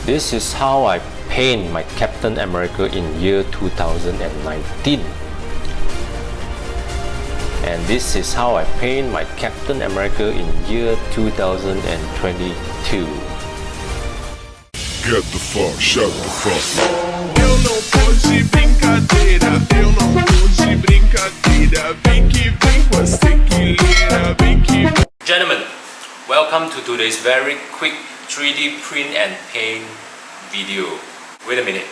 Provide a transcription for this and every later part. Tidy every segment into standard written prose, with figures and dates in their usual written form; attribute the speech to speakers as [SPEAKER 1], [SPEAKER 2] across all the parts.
[SPEAKER 1] This is how I paint my Captain America in year 2019. And this is how I paint my Captain America in year 2022.
[SPEAKER 2] Get the fuck, shut the fuck up.
[SPEAKER 3] Eu não pode brincadeira, eu não pode brincadeira. Vem que vem, você que lira, vem que vem.
[SPEAKER 1] Gentlemen, welcome to today's very quick 3D print and paint video. Wait a minute,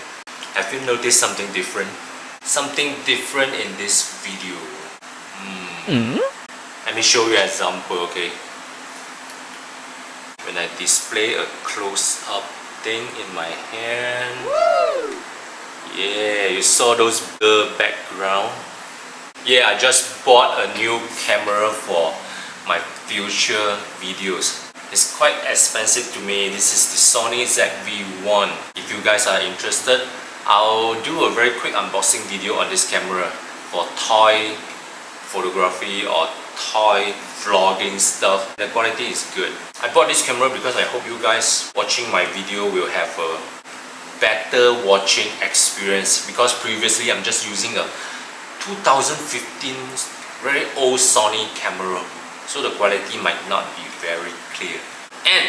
[SPEAKER 1] have you noticed something different? Something different in this video. Let me show you an example, okay? When I display a close-up thing in my hand. Yeah, you saw those blur background. Yeah, I just bought a new camera for my future videos. It's quite expensive to me. This is the Sony ZV-1. If you guys are interested, I'll do a very quick unboxing video on this camera for toy photography or toy vlogging stuff. The quality is good. I bought this camera because I hope you guys watching my video will have a better watching experience, because previously I'm just using a 2015 very old Sony camera, so the quality might not be very clear. And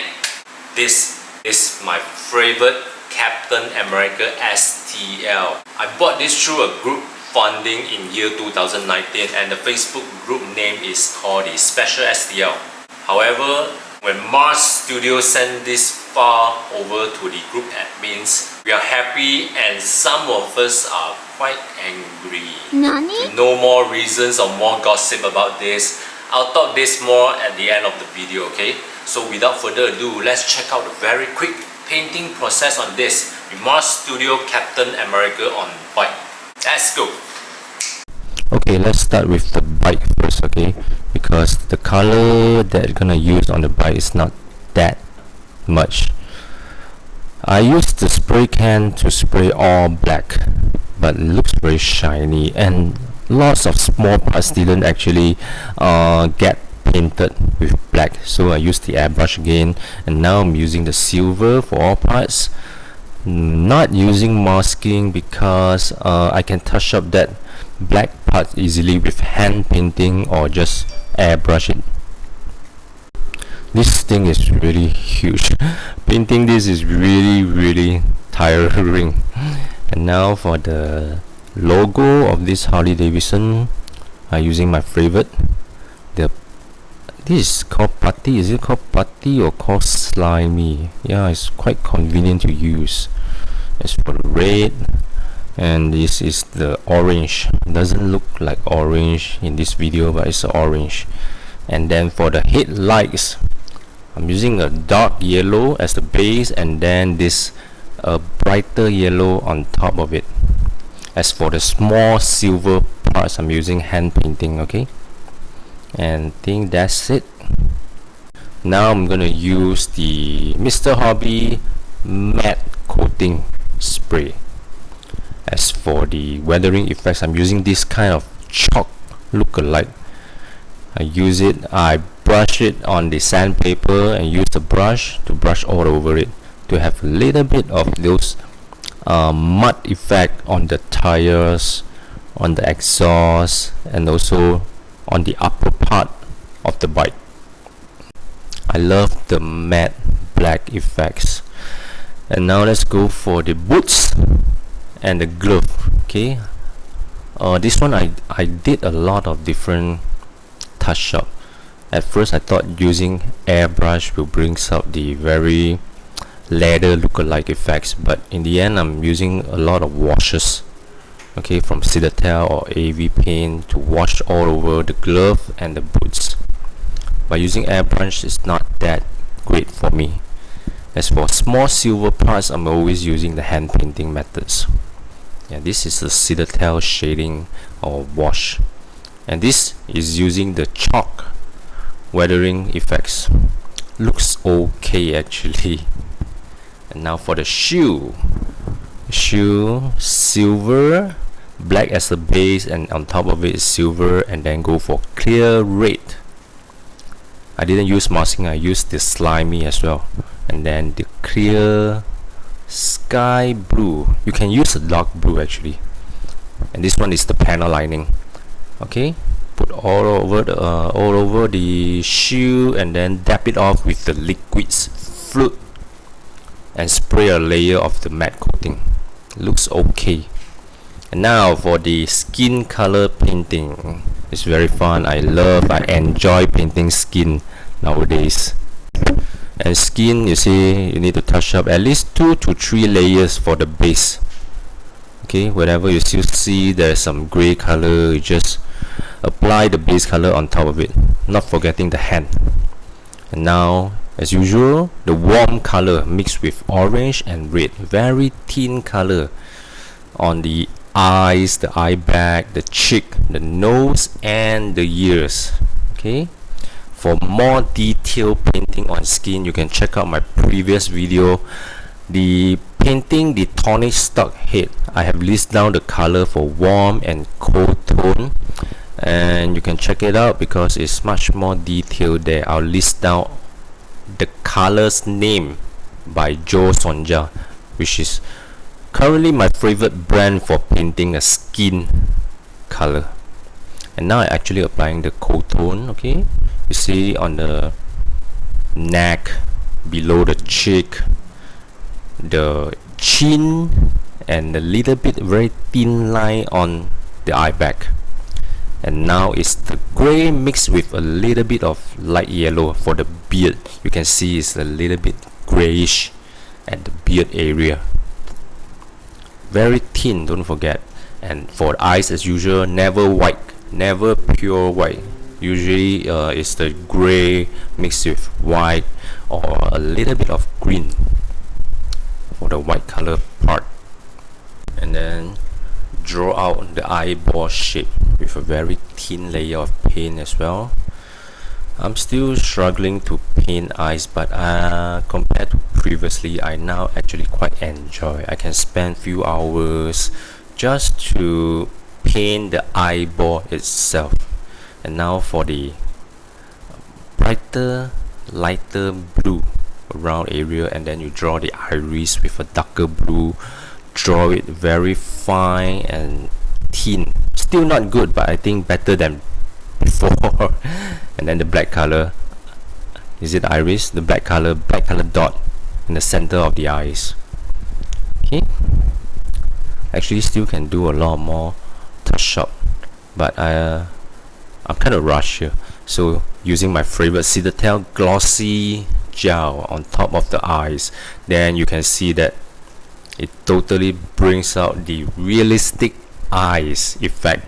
[SPEAKER 1] this is my favorite Captain America STL. I bought this through a group funding in year 2019, and the Facebook group name is called the Special STL. However, when Mars Studio sent this file over to the group admins, we are happy and some of us are quite angry.
[SPEAKER 4] Nani?
[SPEAKER 1] To know more reasons or more gossip about this, I'll talk this more at the end of the video, okay? So without further ado, let's check out the very quick painting process on this with Mars Studio Captain America on bike. Let's go! Okay, let's start with the bike first, okay? Because the color that I'm gonna use on the bike is not that much. I used the spray can to spray all black, but it looks very shiny and lots of small parts didn't actually get painted with black. So I used the airbrush again, and now I'm using the silver for all parts. Not using masking because I can touch up that black part easily with hand painting or just airbrush it. This thing is really huge. Painting this is really tiring. And now for the logo of this Harley Davidson, I'm using my favorite. This is called putty. Is it called putty or called slimy? Yeah, it's quite convenient to use. As for the red, and this is the orange. It doesn't look like orange in this video, but it's orange. And then for the headlights, I'm using a dark yellow as the base, and then this brighter yellow on top of it. As for the small silver parts, I'm using hand painting, okay? And I think that's it. Now I'm gonna use the Mr. Hobby matte coating spray. As for the weathering effects, I'm using this kind of chalk look-alike. I brush it on the sandpaper and use the brush to brush all over it to have a little bit of those mud effect on the tires, on the exhaust, and also on the upper part of the bike. I love the matte black effects. And now let's go for the boots and the glove, okay? This one I did a lot of different touch up. At first I thought using airbrush will bring out the very leather look-alike effects, but in the end I'm using a lot of washes, okay, from Citadel or AV paint to wash all over the glove and the boots. By using airbrush, it's not that great for me. As for small silver parts, I'm always using the hand painting methods. Yeah, this is the Citadel shading or wash, and this is using the chalk weathering effects. Looks okay actually. And now for the shoe, silver, black as the base, and on top of it is silver, and then go for clear red. I didn't use masking, I used the slimy as well, and then the clear sky blue. You can use a dark blue actually, and this one is the panel lining. Okay, put all over the shoe, and then dab it off with the liquids fluid and spray a layer of the matte coating. Looks okay. And now for the skin color painting. It's very fun. I enjoy painting skin nowadays. And skin, you see, you need to touch up at least 2 to 3 layers for the base. Okay, whenever you still see there's some gray color, you just apply the base color on top of it, not forgetting the hand. And now, as usual, the warm color mixed with orange and red, very thin color on the eyes, the eye bag, the cheek, the nose, and the ears. Okay, for more detailed painting on skin, you can check out my previous video, the painting the tonic stock head. I have listed down the color for warm and cold tone, and you can check it out because it's much more detailed there. I'll list down the color's name by Joe Sonja, which is currently my favorite brand for painting a skin color. And now I'm actually applying the cold tone. Okay, you see on the neck, below the cheek, the chin, and a little bit very thin line on the eye bag. And now it's the gray mixed with a little bit of light yellow for the beard. You can see it's a little bit grayish at the beard area. Very thin, don't forget. And for the eyes, as usual, never white, never pure white. Usually it's the gray mixed with white or a little bit of green for the white color part. And then draw out the eyeball shape with a very thin layer of paint as well. I'm still struggling to paint eyes, but compared to previously, I now actually quite enjoy. I can spend few hours just to paint the eyeball itself. And now for the brighter, lighter blue around area, and then you draw the iris with a darker blue. Draw it very fine and thin. Still not good, but I think better than before. And then the black color, is it iris? The black color dot in the center of the eyes. Okay, actually still can do a lot more touch up, but I'm kind of rushed here, so using my favorite Citadel glossy gel on top of the eyes, then you can see that it totally brings out the realistic eyes effect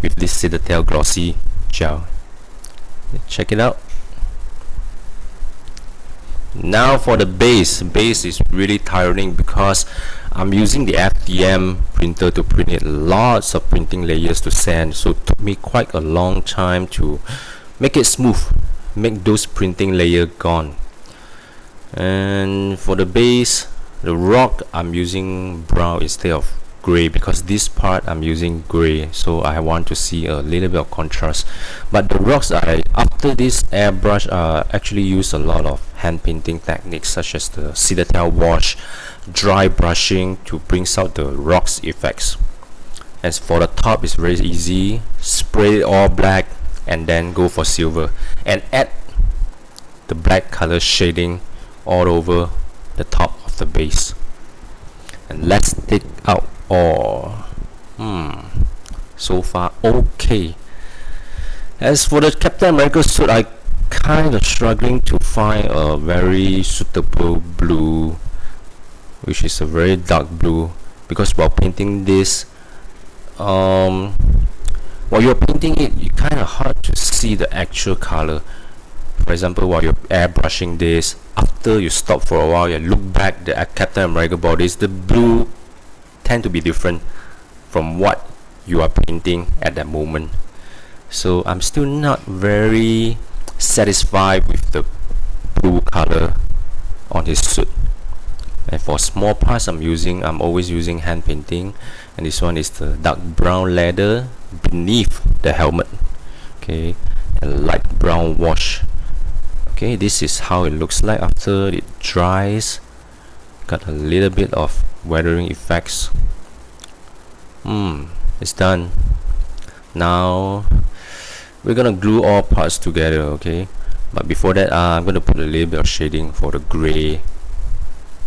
[SPEAKER 1] with this Citadel glossy gel. Check it out. Now for the base is really tiring because I'm using the FDM printer to print it, lots of printing layers to sand, so it took me quite a long time to make it smooth, make those printing layer gone. And for the base, the rock, I'm using brown instead of gray because this part I'm using gray, so I want to see a little bit of contrast. But the rocks, after this airbrush, actually use a lot of hand painting techniques such as the Citadel wash, dry brushing to bring out the rocks effects. As for the top, it's very easy, spray it all black and then go for silver and add the black color shading all over the top of the base. And let's take out all. So far okay. As for the Captain America suit, I kind of struggling to find a very suitable blue, which is a very dark blue, because while painting this, while you're painting it, it's kind of hard to see the actual color. For example, while you're airbrushing this, after you stop for a while and look back the Captain America bodies, the blue tend to be different from what you are painting at that moment. So I'm still not very satisfied with the blue color on his suit. And for small parts, I'm always using hand painting, and this one is the dark brown leather beneath the helmet. Okay, and light brown wash. Okay, this is how it looks like after it dries. got a little bit of weathering effects. It's done. Now we're gonna glue all parts together, okay? But before that, I'm gonna put a little bit of shading for the gray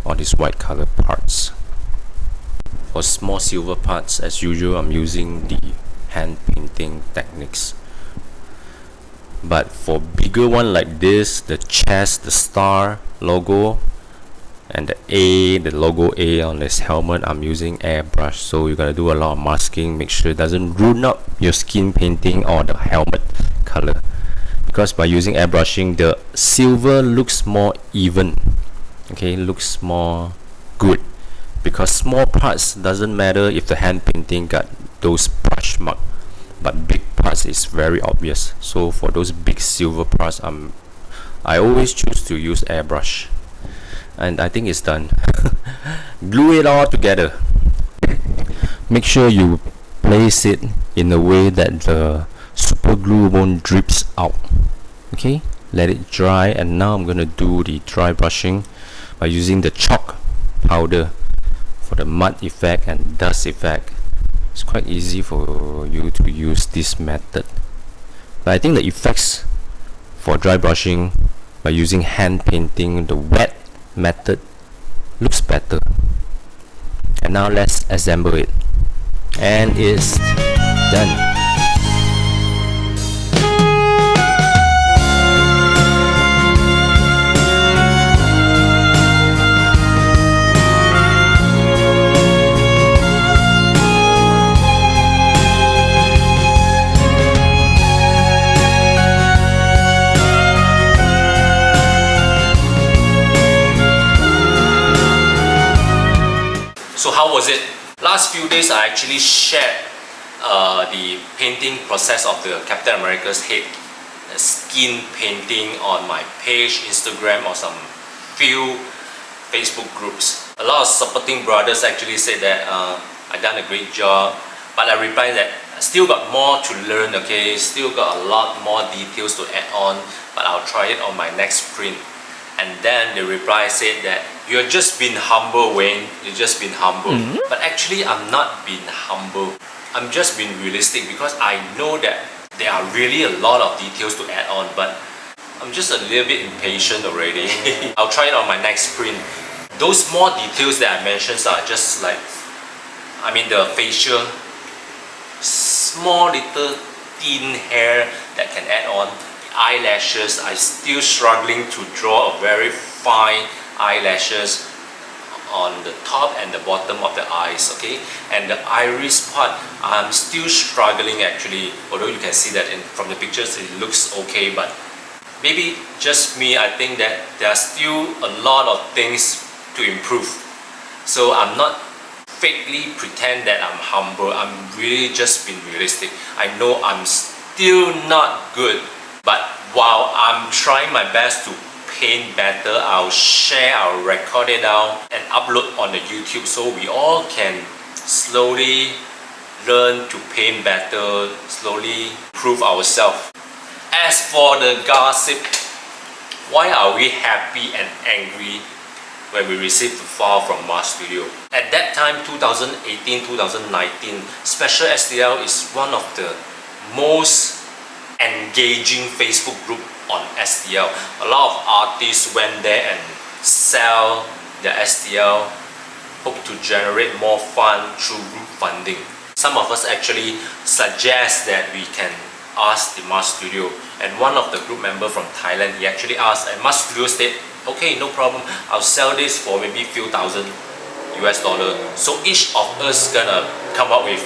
[SPEAKER 1] on these white color parts. For small silver parts, as usual, I'm using the hand painting techniques. But for bigger one like this, the chest, the star logo, and the logo A on this helmet, I'm using airbrush. So you gotta do a lot of masking, make sure it doesn't ruin up your skin painting or the helmet color. Because by using airbrushing, the silver looks more even, okay, looks more good. Because small parts doesn't matter if the hand painting got those brush mark, but big parts is very obvious. So for those big silver parts, I always choose to use airbrush, and I think it's done. Glue it all together. Make sure you place it in a way that the super glue won't drips out. Okay, let it dry, and now I'm gonna do the dry brushing by using the chalk powder for the mud effect and dust effect. It's quite easy for you to use this method, but I think the effects for dry brushing by using hand painting, the wet method, looks better. And now let's assemble it, and it's done. So how was it? Last few days I actually shared the painting process of the Captain America's head, the skin painting on my page, Instagram, or some few Facebook groups. A lot of supporting brothers actually said that I done a great job, but I replied that I still got more to learn, okay, still got a lot more details to add on, but I'll try it on my next print. And then the reply said that you're just being humble, Wayne. You're just being humble. But actually, I'm not being humble. I'm just being realistic, because I know that there are really a lot of details to add on, but I'm just a little bit impatient already. I'll try it on my next print. Those more details that I mentioned are just like, the facial, small little thin hair that can add on. Eyelashes, I'm still struggling to draw a very fine eyelashes on the top and the bottom of the eyes, okay? And the iris part, I'm still struggling actually, although you can see that from the pictures it looks okay, but maybe just me, I think that there are still a lot of things to improve. So I'm not fakely pretend that I'm humble, I'm really just being realistic. I know I'm still not good, but while I'm trying my best to paint better, I'll share, I'll record it down and upload on the YouTube, so we all can slowly learn to paint better, slowly improve ourselves. As for the gossip, why are we happy and angry when we received the file from Mars Studio? At that time, 2018-2019, Special STL is one of the most engaging Facebook group on STL. A lot of artists went there and sell their STL, hope to generate more fund through group funding. Some of us actually suggest that we can ask the Mars Studio, and one of the group member from Thailand, he actually asked, and Mars Studio said, okay, no problem, I'll sell this for maybe few thousand US dollar. So each of us gonna come up with,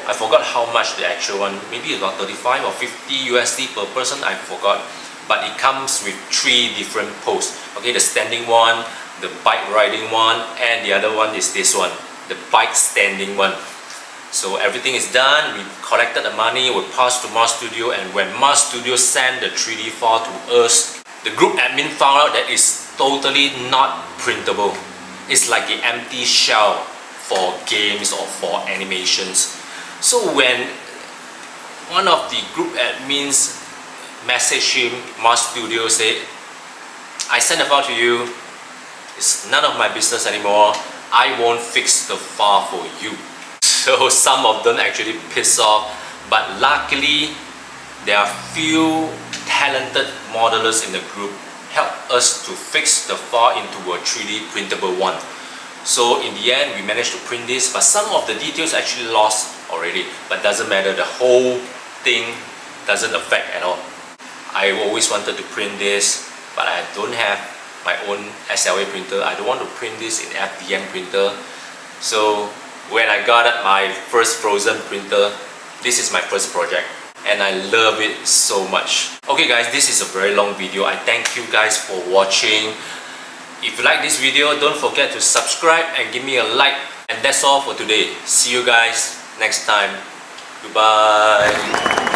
[SPEAKER 1] I forgot how much the actual one, maybe about 35 or 50 USD per person, I forgot. But it comes with 3 different posts. Okay, the standing one, the bike riding one, and the other one is this one, the bike standing one. So everything is done, we collected the money, we passed to Mars Studio, and when Mars Studio sent the 3D file to us, the group admin found out that it's totally not printable. It's like the empty shell for games or for animations. So when one of the group admins messaged him, Mars Studio said, I sent a file to you, It's none of my business anymore. I won't fix the file for you. So some of them actually piss off, but luckily there are few talented modelers in the group help us to fix the file into a 3D printable one. So in the end we managed to print this, but some of the details actually lost already, but doesn't matter, the whole thing doesn't affect at all. I always wanted to print this, but I don't have my own SLA printer. I don't want to print this in FDM printer. So when I got my first frozen printer, this is my first project and I love it so much. Okay guys, this is a very long video. I thank you guys for watching. If you like this video, don't forget to subscribe and give me a like. And that's all for today. See you guys next time. Goodbye.